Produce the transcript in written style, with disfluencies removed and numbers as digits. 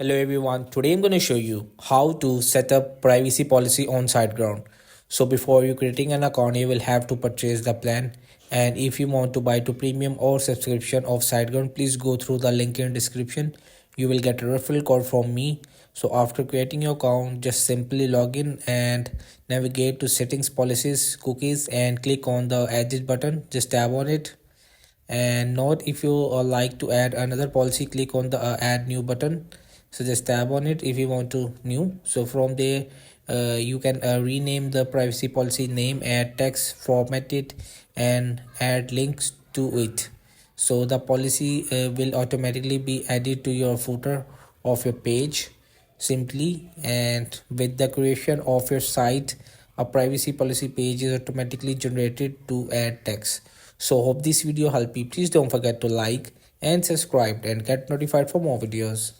Hello everyone, today I'm going to show you how to set up privacy policy on SiteGround. So before you creating an account, you will have to purchase the plan, and if you want to buy to premium or subscription of SiteGround, please go through the link in description. You will get a referral code from me. So after creating your account, just simply log in and navigate to settings, policies, cookies, and click on the edit button. Just tap on it, and note, if you like to add another policy, click on the add new button. So just tap on it if you want to new. So from there, you can rename the privacy policy name, add text, format it, and add links to it. So the policy will automatically be added to your footer of your page simply. And with the creation of your site, a privacy policy page is automatically generated to add text. So hope this video helped you. Please don't forget to like and subscribe and get notified for more videos.